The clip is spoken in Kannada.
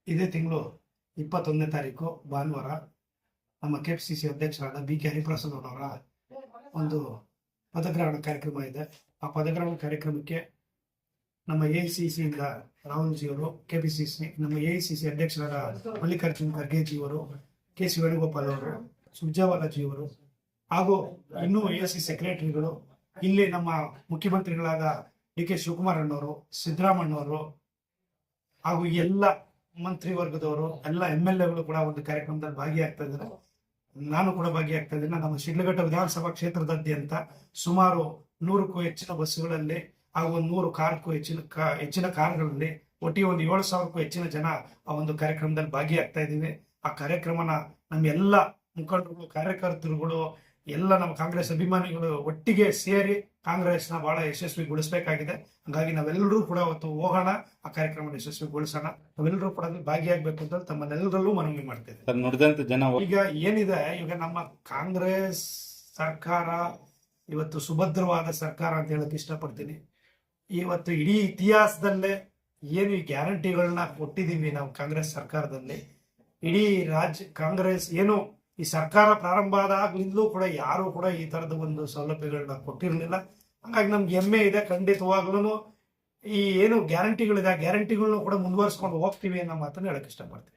ಇದೇ ತಿಂಗಳು 21ನೇ ತಾರೀಕು ಭಾನುವಾರ ನಮ್ಮ ಕೆಪಿಸಿಸಿ ಅಧ್ಯಕ್ಷರಾದ ಬಿ.ಕೆ. ಹರಿಪ್ರಸಾದ್ ಅವರ ಒಂದು ಪದಗ್ರಹಣ ಕಾರ್ಯಕ್ರಮ ಇದೆ. ಆ ಪದಗ್ರಹಣ ಕಾರ್ಯಕ್ರಮಕ್ಕೆ ನಮ್ಮ ಎಐಸಿಸಿಯಿಂದ ರಾಹುಲ್ ಜಿ ಅವರು, ಕೆಪಿಸಿಸಿ ನಮ್ಮ ಎಐಸಿಸಿ ಅಧ್ಯಕ್ಷರಾದ ಮಲ್ಲಿಕಾರ್ಜುನ್ ಖರ್ಗೆ ಜಿ ಅವರು, ಕೆ.ಸಿ. ವೇಣುಗೋಪಾಲ್ ಅವರು, ಸುರ್ಜೇವಾಲಾ ಜಿ ಅವರು ಹಾಗೂ ಇನ್ನೂ ಎಐಸಿಸಿ ಸೆಕ್ರೆಟರಿಗಳು, ಇಲ್ಲಿ ನಮ್ಮ ಮುಖ್ಯಮಂತ್ರಿಗಳಾದ ಡಿ.ಕೆ. ಶಿವಕುಮಾರ್ ಅಣ್ಣವರು, ಸಿದ್ದರಾಮಣ್ಣವರು ಹಾಗೂ ಎಲ್ಲ ಮಂತ್ರಿ ವರ್ಗದವರು, ಎಲ್ಲ MLAಗಳು ಕೂಡ ಒಂದು ಕಾರ್ಯಕ್ರಮದಲ್ಲಿ ಭಾಗಿಯಾಗ್ತಾ ಇದ್ದಾರೆ. ನಾನು ಕೂಡ ಭಾಗಿಯಾಗ್ತಾ ಇದ್ದೀನಿ. ನಮ್ಮ ಶಿಡ್ಲಘಟ್ಟ ವಿಧಾನಸಭಾ ಕ್ಷೇತ್ರದಾದ್ಯಂತ ಸುಮಾರು 100ಕ್ಕೂ ಹೆಚ್ಚಿನ ಬಸ್ಸುಗಳಲ್ಲಿ ಹಾಗೂ 100 ಕಾರ್ಗೂ ಹೆಚ್ಚಿನ ಕಾರ್ಗಳಲ್ಲಿ ಒಟ್ಟಿಗೆ ಒಂದು 7,000ಕ್ಕೂ ಹೆಚ್ಚಿನ ಜನ ಆ ಒಂದು ಕಾರ್ಯಕ್ರಮದಲ್ಲಿ ಭಾಗಿಯಾಗ್ತಾ ಇದ್ದೀವಿ. ಆ ಕಾರ್ಯಕ್ರಮನ ನಮ್ಮ ಎಲ್ಲ ಮುಖಂಡರುಗಳು, ಕಾರ್ಯಕರ್ತರುಗಳು, ಎಲ್ಲ ನಮ್ಮ ಕಾಂಗ್ರೆಸ್ ಅಭಿಮಾನಿಗಳು ಒಟ್ಟಿಗೆ ಸೇರಿ ಕಾಂಗ್ರೆಸ್ನ ಬಹಳ ಯಶಸ್ವಿಗೊಳಿಸಬೇಕಾಗಿದೆ. ಹಾಗಾಗಿ ನಾವೆಲ್ಲರೂ ಕೂಡ ಅವತ್ತು ಹೋಗೋಣ, ಆ ಕಾರ್ಯಕ್ರಮ ಯಶಸ್ವಿಗೊಳಿಸೋಣ. ನಾವೆಲ್ಲರೂ ಕೂಡ ಭಾಗಿಯಾಗಬೇಕು ಅಂತ ತಮ್ಮನ್ನೆಲ್ಲರಲ್ಲೂ ಮನವಿ ಮಾಡ್ತೇವೆ. ಈಗ ಏನಿದೆ, ಈಗ ನಮ್ಮ ಕಾಂಗ್ರೆಸ್ ಸರ್ಕಾರ ಇವತ್ತು ಸುಭದ್ರವಾದ ಸರ್ಕಾರ ಅಂತ ಹೇಳಕ್ ಇಷ್ಟಪಡ್ತೀನಿ. ಇವತ್ತು ಇಡೀ ಇತಿಹಾಸದಲ್ಲೇ ಏನು ಈ ಗ್ಯಾರಂಟಿಗಳನ್ನ ಕೊಟ್ಟಿದ್ದೀವಿ ನಾವು ಕಾಂಗ್ರೆಸ್ ಸರ್ಕಾರದಲ್ಲಿ, ಇಡೀ ಕಾಂಗ್ರೆಸ್ ಏನು ಈ ಸರ್ಕಾರ ಪ್ರಾರಂಭ ಆದಾಗ್ಲಿಂದಲೂ ಕೂಡ ಯಾರು ಕೂಡ ಈ ತರದ ಒಂದು ಸೌಲಭ್ಯಗಳನ್ನ ಕೊಟ್ಟಿರಲಿಲ್ಲ. ಹಾಗಾಗಿ ನಮ್ಗೆ ಹೆಮ್ಮೆ ಇದೆ. ಖಂಡಿತವಾಗ್ಲೂ ಈ ಏನು ಗ್ಯಾರಂಟಿಗಳಿದೆ, ಆ ಗ್ಯಾರಂಟಿಗಳನ್ನ ಕೂಡ ಮುಂದುವರಿಸ್ಕೊಂಡು ಹೋಗ್ತೀವಿ ಅನ್ನೋ ಮಾತನ್ನು ಹೇಳಕ್ ಇಷ್ಟಪಡ್ತೀನಿ.